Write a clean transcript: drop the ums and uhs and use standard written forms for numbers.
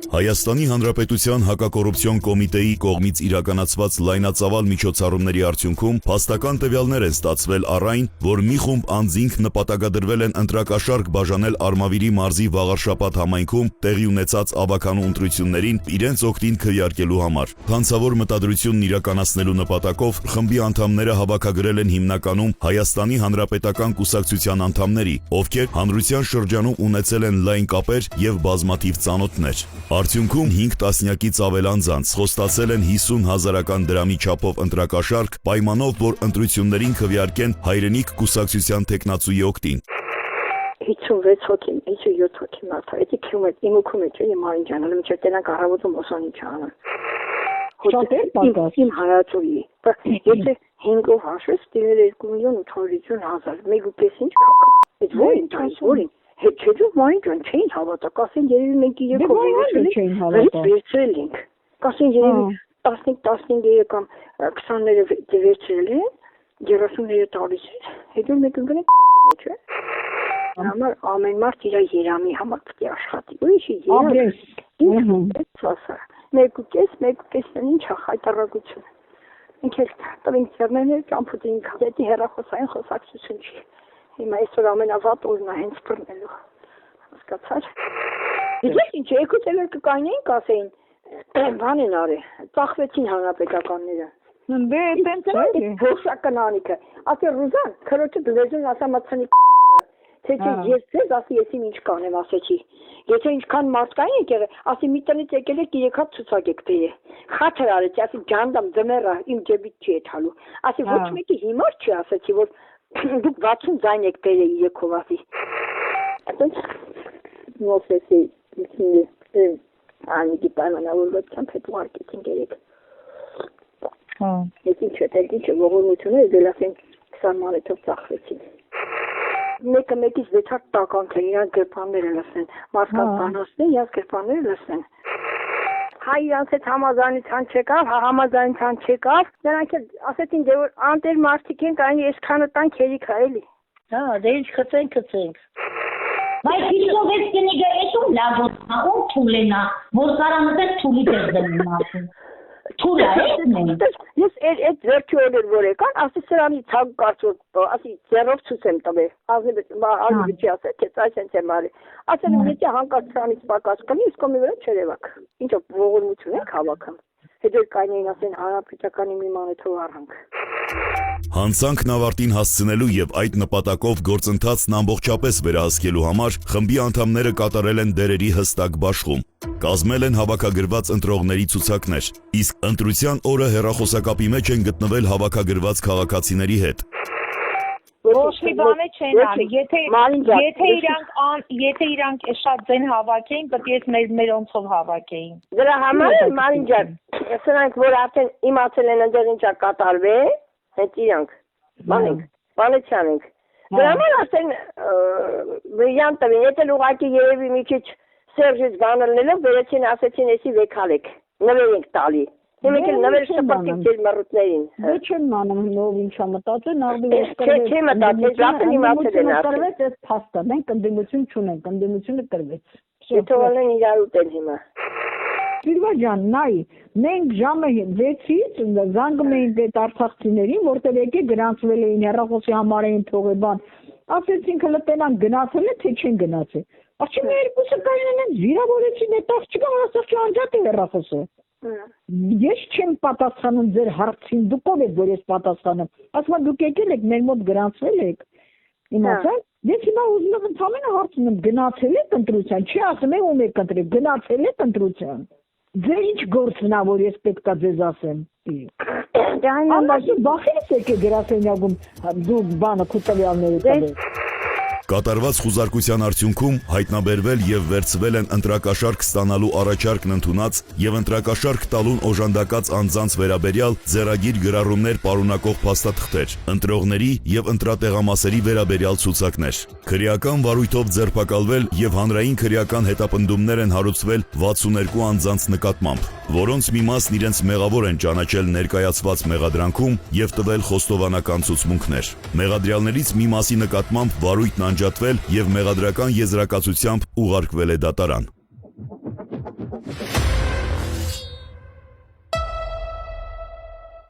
Հայաստանի Հանրապետության հակակոռուպցիոն կոմիտեի կողմից իրականացված լայնածավալ միջոցառումների արդյունքում փաստական տվյալներ են ստացվել առ այն, որ մի խումբ անձինք նպատակադրվել են ընտրակաշառք բաժանել Արմավիրի մարզի Վաղարշապատ համայնքում տեղի ունեցած ավականու ընտրություններին իրենց օգտին քվեարկելու համար։ Հանցավոր մտադրությունն իրականացնելու նպատակով խմբի անդամները հավաքագրել են հիմնականում Հայաստանի Հանրապետական կուսակցության անդամների, ովքեր հանրության շրջանում ունեցել են լայն կապեր եւ բազմաթիվ ծանոթներ։ Արդյունքում 5 տասնյակից ավել անձանց խոստացել են 50,000 դրամի չափով ընտրակաշառք պայմանով, որ ընտրություններին քվեարկեն հայրենիք կուսակցության տեխնացուի օգտին։ 56 հոգի, 57 հոգի մարդա, էդի քյումետ, իմուքում է չէ, իմ այնջանը, մինչև տենակ առավոտում ոսանի չանան։ Շատ էր պատաս։ Իմ հայացուի, եթե 5-ով հաշվես, դիներ 2,850,000, 1,5 ինչ կակա, էդ որին, հետ չեջով մային ջան, չէին հավատա, կասեն երևի մենք վերցրել ենք, կասեն երևի 15 կամ 20-ները վերցրել են, 30-ները տալիս էր, հետո մենք ընկնենք մեջ է, համար ամեն մարդ իր երամի համար պտի աշխատի, ուրիշի մեկուկես ինչ հայտարարություն, ինք էլ տվինք ծերներներ ճամփուտինք, դետի հեռախոսային խոսակցություն չի, հիմա այսօր ամենավատ օրն է հենց բռնելու, հասկացար։ Դες ինչ եկուց էլ կկանեին կասեին, բան են արել, ծախվեցին հանրապետականները։ Դե տենց է։ Հոշական անիկը, ասի Ռուզան, քրոջը լեզուն ասամացանի թե ես ձեզ ասի ես ինչ կանեմ ասեցի։ Եթե ինչքան մարդկային եք եղել, ասի մի տնից եկել եք 3 հատ ցուցակեք դե։ Խաթր արեցի, ասի ջանդամ ձմեռա իմ ջեբից չի եթալու։ Ասի ոչ մեկի հիմար չի ասեցի, որ դուք 60 ձայն եք դերը եկով ասի։ Այդպես նոսեսի անիկի պայմանավորվածությամբ հետ ուղարկեցին երեք։ Ես ինչ ողորմությունը դելասեն 20 մանեթով ծախվեցին։ Մեկը մեկից 6 հատ տականք են, իրանք գրպանները լսեն, մարդկանց բանոսն իրանք գրպանները լսեն։ Հայ իրանք հետ համազանության չեկավ, համազանության չեկավ, նրանք ասեցին դե որ անտեր մարդիկ են, կային այսքանը տան քերիք է էլի։ Հա, դե ինչ քծենք։ Բայց ինչով է կնիգա էտում լավոտնա, ում թուլենա, որ կարամտես թուլի դեր դնում ասում։ Թուլա է։ Ես այդ վերջի օրեր որ եկան, ասի սրանի ցակ կարծում, ասի ձեռով ցույց եմ տվել։ Ազնիվ չի ասել, թե այսպես եմ արի։ Ասել եմ եթե հանկարծ սրանից պակաս կնի, իսկ մի վրա չերևակ։ Ինչո ողորմություն եք հավաքում։ Հետո կանեին ասեն հանրապետականի մի մանեթով առանք։ Հանցանքն ավարտին հասցնելու եւ այդ նպատակով գործընթացն ամբողջապես վերահսկելու համար խմբի անդամները կատարել են դերերի հստակ բաշխում։ Կազմել են հավաքագրված ընտրողների ցուցակներ, իսկ ընտրության օրը հեռախոսակապի մեջ են գտնվել հավաքագրված քաղաքացիների հետ։ Ոչ մի բան չեն անի, եթե իրանք շատ ձեն հավաքեին, պետք է մերոնցով հավաքեին։ Դրա համար Մարին ջան, սրանք որ արդեն իմացել են ընդեղ ինչա կատարվել, հետ իրանք, բանը չանենք։ Դրա համար արդեն վրիանտ տվին, եթե ուղղակի երևի մի քիչ Սերժից բանալնելով վերեցին ասեցին էսի վեկալեք, նվեր ենք տալի։ Հիմա էլ նվեր շպրտիկ ձեր մռութներին։ Դե չեմ անում նով ինչա մտածել, նախ Չէ մտածել, ճապն իմացել են ասել։ Կրվեց այդ փաստը, մենք ընդդիմություն չունենք, ընդդիմությունը կրվեց։ Թողալեն իրար ուտել հիմա։ Սիրվա ջան, նայ, մենք ժամը 6-ից զանգում էինք այդ արցախցիներին, որտեղ եկե գրանցվել էին հեռախոսի համար էին թողել բան։ Ասեցինք հələ տենան գնացել է, թե չեն գնացել։ Արդյոք մի երկուսը կայնեն վիրավորեցին այդ աղջիկը, ասաց անջատ է հեռախոսը։ Ես չեմ պատասխանում ձեր հարցին, դուք ով եք, որ ես պատասխանեմ։ Ասում եմ դուք եկել եք, մեր մոտ գրանցվել եք։ Իմացա՞ք։ Ես հիմա ուզում եմ ընդհանրապես հարցնում եմ, գնացել եք ընտրության, չի ասում եմ ում եք ընտրել, գնացել եք ընտրության։ Ձեր ինչ գործն է, որ ես պետքա ձեզ ասեմ։ Ամասի բախից եք գրասենյակում դու բանը քուտավյալները տվել։ Կատարված խուզարկության արդյունքում հայտնաբերվել եւ վերցվել են ընտրակաշառք ստանալու առաջարկն ընդունած եւ ընտրակաշառք տալուն օժանդակած անձանց վերաբերյալ ձեռագիր գրառումներ պարունակող փաստաթղթեր, ընտրողների եւ ընտրատեղամասերի վերաբերյալ ցուցակներ։ Քրեական վարույթով ձերբակալվել եւ հանրային քրեական հետապնդումներ են հարուցվել 62 անձանց նկատմամբ, որոնց մի մասն իրենց մեղավոր են ճանաչել ներկայացված մեղադրանքում եւ տվել խոստովանական ցուցմունքներ։ Մեղադրյալներից մի մասի նկատմամբ վարույթն անջատվել եւ մեղադրական եզրակացությամբ ուղարկվել է դատարան։ Ահա